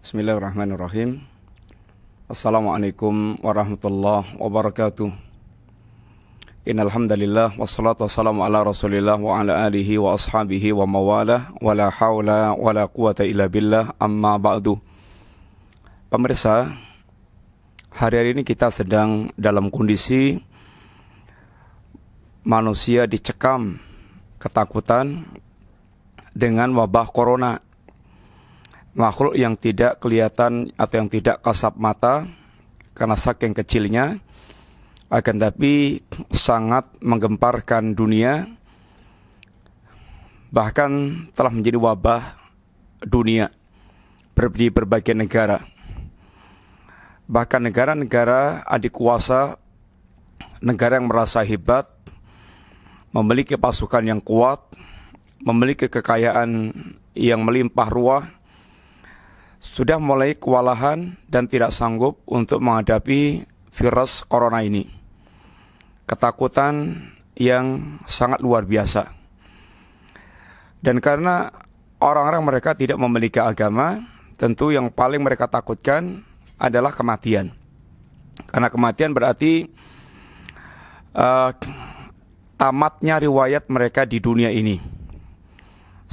Bismillahirrahmanirrahim. Assalamualaikum warahmatullahi wabarakatuh. Innal hamdalillah wassalatu wassalamu ala Rasulillah wa ala alihi wa ashabihi wa mawalah wa la haula wa la quwata illa billah, amma ba'du. Pemirsa, hari ini kita sedang dalam kondisi manusia dicekam ketakutan dengan wabah corona. Makhluk yang tidak kelihatan atau yang tidak kasat mata karena saking kecilnya, akan tapi sangat menggemparkan dunia, bahkan telah menjadi wabah dunia di berbagai negara. Bahkan negara-negara adik kuasa, negara yang merasa hebat, memiliki pasukan yang kuat, memiliki kekayaan yang melimpah ruah, sudah mulai kewalahan dan tidak sanggup untuk menghadapi virus corona ini. Ketakutan yang sangat luar biasa. Dan karena orang-orang mereka tidak memiliki agama, tentu yang paling mereka takutkan adalah kematian. Karena kematian berarti tamatnya riwayat mereka di dunia ini,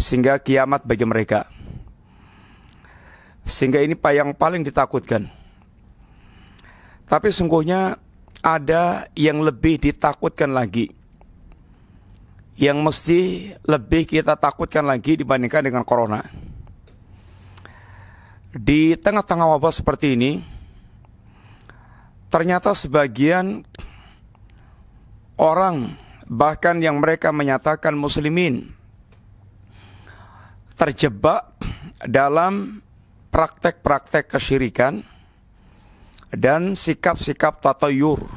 sehingga kiamat bagi mereka. Sehingga ini yang paling ditakutkan. Tapi sungguhnya ada yang lebih ditakutkan lagi, yang mesti lebih kita takutkan lagi dibandingkan dengan corona. Di tengah-tengah wabah seperti ini, ternyata sebagian orang, bahkan yang mereka menyatakan muslimin, terjebak dalam praktek-praktek kesyirikan dan sikap-sikap tatayur.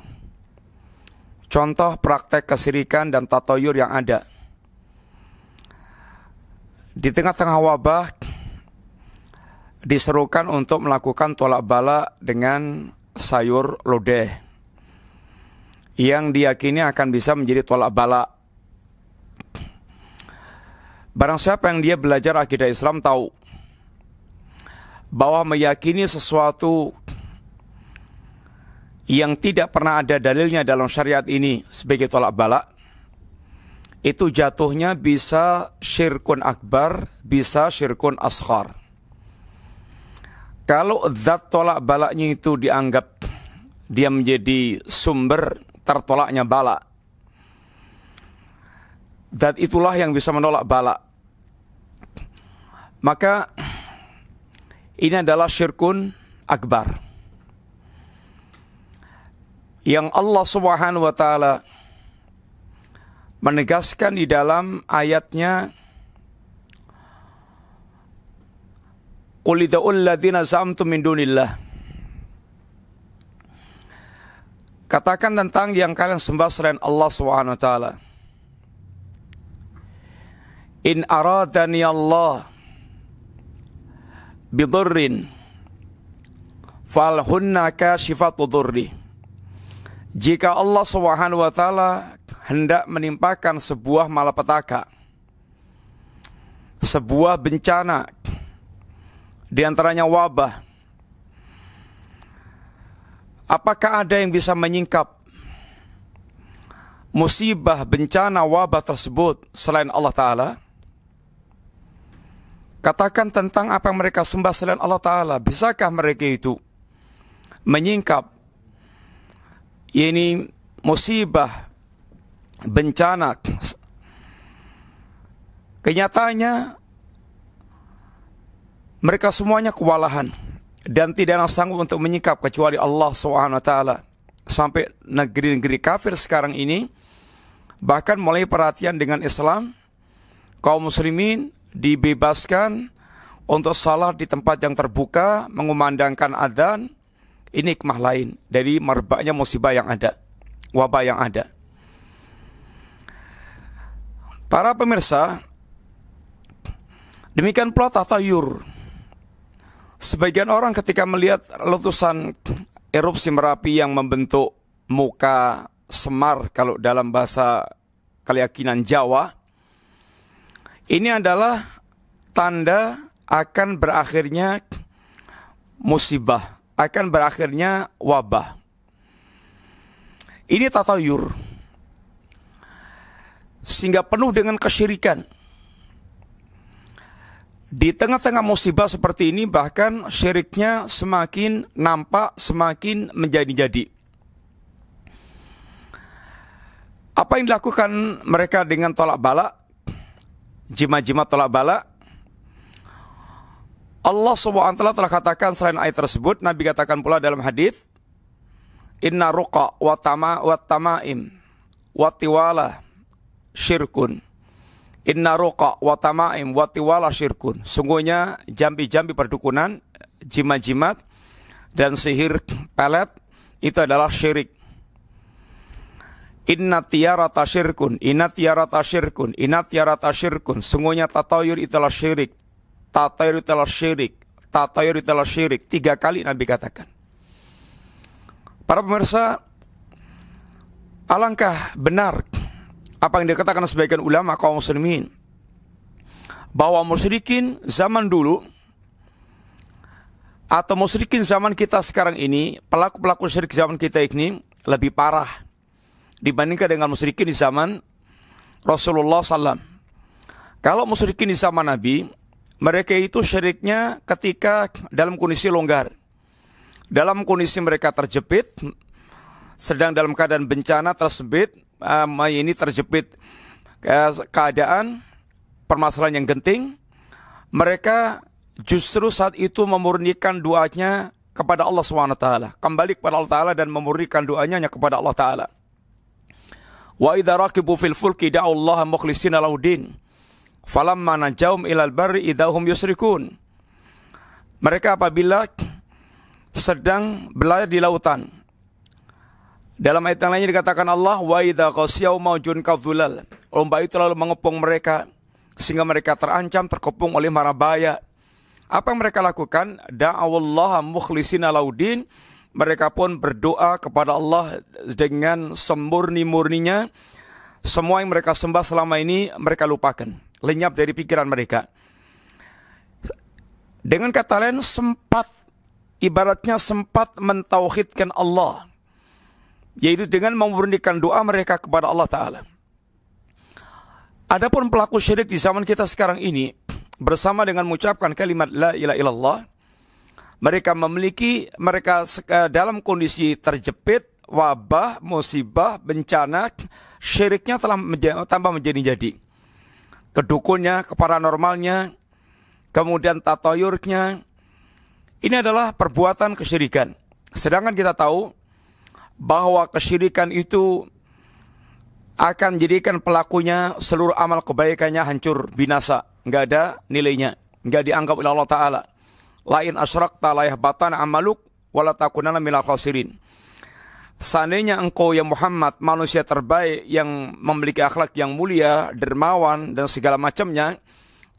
Contoh praktek kesyirikan dan tatayur yang ada di tengah-tengah wabah, diserukan untuk melakukan tolak bala dengan sayur lodeh yang diyakini akan bisa menjadi tolak bala. Barang siapa yang dia belajar akidah Islam tahu bahwa meyakini sesuatu yang tidak pernah ada dalilnya dalam syariat ini sebagai tolak bala, itu jatuhnya bisa syirkun akbar, bisa syirkun asghar. Kalau zat tolak balanya itu dianggap dia menjadi sumber tertolaknya bala, zat itulah yang bisa menolak bala, maka ini adalah syirkun akbar yang Allah Subhanahu wa taala menegaskan di dalam ayatnya, qul id'ul ladzina za'amtum min dunillah. Katakan tentang yang kalian sembah selain Allah Subhanahu wa taala. In aradani Allah bidurrin falhunna kashifatu durri. Jika Allah Subhanahu wa taala hendak menimpakan sebuah malapetaka, sebuah bencana, di antaranya wabah, apakah ada yang bisa menyingkap musibah, bencana, wabah tersebut selain Allah Ta'ala? Katakan tentang apa yang mereka sembah selain Allah Ta'ala. Bisakah mereka itu menyingkap ini musibah, bencana? Kenyataannya mereka semuanya kewalahan dan tidak ada sanggup untuk menyingkap kecuali Allah SWT. Sampai negeri-negeri kafir sekarang ini bahkan mulai perhatian dengan Islam, kaum muslimin dibebaskan untuk salat di tempat yang terbuka, mengumandangkan adzan. Ini hikmah lain dari merebaknya musibah yang ada, wabah yang ada. Para pemirsa, demikian pula tatayur. Sebagian orang ketika melihat letusan erupsi Merapi yang membentuk muka Semar, kalau dalam bahasa keyakinan Jawa, ini adalah tanda akan berakhirnya musibah, akan berakhirnya wabah. Ini tatayur, sehingga penuh dengan kesyirikan. Di tengah-tengah musibah seperti ini, bahkan syiriknya semakin nampak, semakin menjadi-jadi. Apa yang dilakukan mereka dengan tolak bala, jimat-jimat tolak bala? Allah SWT telah katakan selain ayat tersebut, Nabi katakan pula dalam hadis, inna ruqa wa tamaim wa tiwala syirkun. Inna ruqa wa tamaim wa tiwala syirkun. Sungguhnya jambi-jambi perdukunan, jimat-jimat dan sihir pelet itu adalah syirik. Inna tiarata syirkun, inna tiarata syirkun, inna tiarata syirkun. Sungguhnya tatayur itulah syirik. Tatayur itulah syirik. Tatayur itulah syirik. 3 kali Nabi katakan. Para pemirsa, alangkah benar apa yang dikatakan sebagian ulama kaum muslimin, bahwa musyrikin zaman dulu atau musyrikin zaman kita sekarang ini, pelaku-pelaku syirik zaman kita ini lebih parah dibandingkan dengan musyrikin di zaman Rasulullah SAW. Kalau musyrikin di zaman Nabi, mereka itu syiriknya ketika dalam kondisi longgar, dalam kondisi mereka terjepit, sedang dalam keadaan bencana tersebut, ini terjepit keadaan permasalahan yang genting, mereka justru saat itu memurnikan doanya kepada Allah SWT, kembali kepada Allah Ta'ala dan memurnikan doanya hanya kepada Allah Ta'ala. Wa idza raqibu fil fulki da'ullaha mukhlishina lahuddin falamma najahum ilal barri idahum yusrikun. Mereka apabila sedang berlayar di lautan, dalam ayat yang lainnya dikatakan Allah, wa idza qasyaw maujun kadzulal. Ombak itu lalu mengepung mereka sehingga mereka terancam terkepung oleh mara bahaya. Apa yang mereka lakukan? Da'awallaha mukhlishina lahuddin. Mereka pun berdoa kepada Allah dengan semurni-murninya. Semua yang mereka sembah selama ini mereka lupakan, lenyap dari pikiran mereka. Dengan kata lain, ibaratnya sempat mentauhidkan Allah, yaitu dengan memurnikan doa mereka kepada Allah Ta'ala. Adapun pelaku syirik di zaman kita sekarang ini, bersama dengan mengucapkan kalimat la ilaha illallah, mereka dalam kondisi terjepit, wabah, musibah, bencana, syiriknya telah tambah menjadi-jadi. Kedukunnya, keparanormalnya, kemudian tatayurnya, ini adalah perbuatan kesyirikan. Sedangkan kita tahu bahwa kesyirikan itu akan menjadikan pelakunya seluruh amal kebaikannya hancur, binasa, nggak ada nilainya, nggak dianggap oleh Allah Ta'ala. Lain asyrakta la yahbatan amaluk wala takunanna minal khasirin. Seandainya engkau ya Muhammad, manusia terbaik yang memiliki akhlak yang mulia, dermawan dan segala macamnya,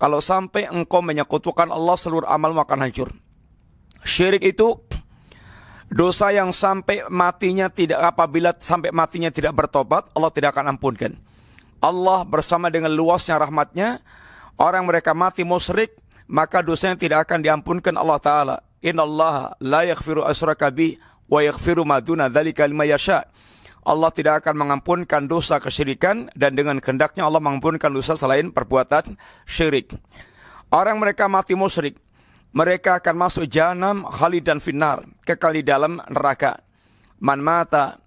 kalau sampai engkau menyekutukan Allah, seluruh amalmu akan hancur. Syirik itu dosa yang apabila sampai matinya tidak bertobat, Allah tidak akan ampunkan. Allah bersama dengan luasnya rahmatnya, orang mereka mati musyrik, maka dosanya tidak akan diampunkan Allah Ta'ala. Innallaha la yaghfiru asyraka bih wa yaghfiru ma duna dzalika liman yasha. Allah tidak akan mengampunkan dosa kesyirikan, dan dengan kehendaknya Allah mengampunkan dosa selain perbuatan syirik. Orang mereka mati musyrik, mereka akan masuk jahanam khalidan finnar, kekal di dalam neraka. Man mata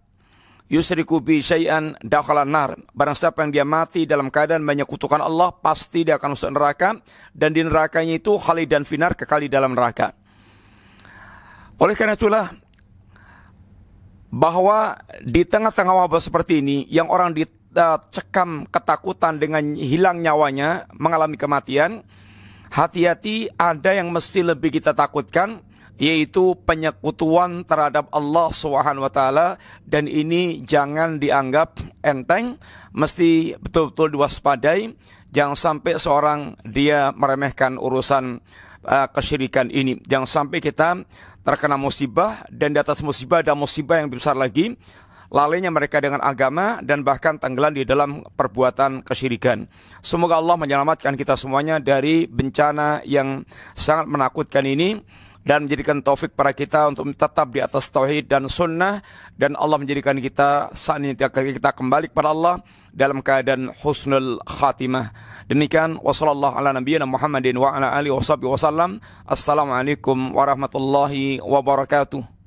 yusriku bi syai'an dakhalan nar. Barang siapa yang dia mati dalam keadaan menyekutukan Allah, pasti dia akan masuk neraka, dan di nerakanya itu khalidan finnar, kekal di dalam neraka. Oleh karena itulah, bahwa di tengah-tengah wabah seperti ini, yang orang dicekam ketakutan dengan hilang nyawanya, mengalami kematian, hati-hati, ada yang mesti lebih kita takutkan, yaitu penyekutuan terhadap Allah SWT, dan ini jangan dianggap enteng, mesti betul-betul diwaspadai, jangan sampai seorang dia meremehkan urusan kesyirikan ini. Jangan sampai kita terkena musibah, dan di atas musibah ada musibah yang besar lagi, lalainya mereka dengan agama, dan bahkan tenggelam di dalam perbuatan kesyirikan. Semoga Allah menyelamatkan kita semuanya dari bencana yang sangat menakutkan ini, dan menjadikan taufik para kita untuk tetap di atas tauhid dan sunnah, dan Allah menjadikan kita saat ini kita kembali kepada Allah dalam keadaan husnul khatimah. Demikian, wassallallahu ala nabiyyina Muhammadin wa ala alihi wasallam. Assalamualaikum warahmatullahi wabarakatuh.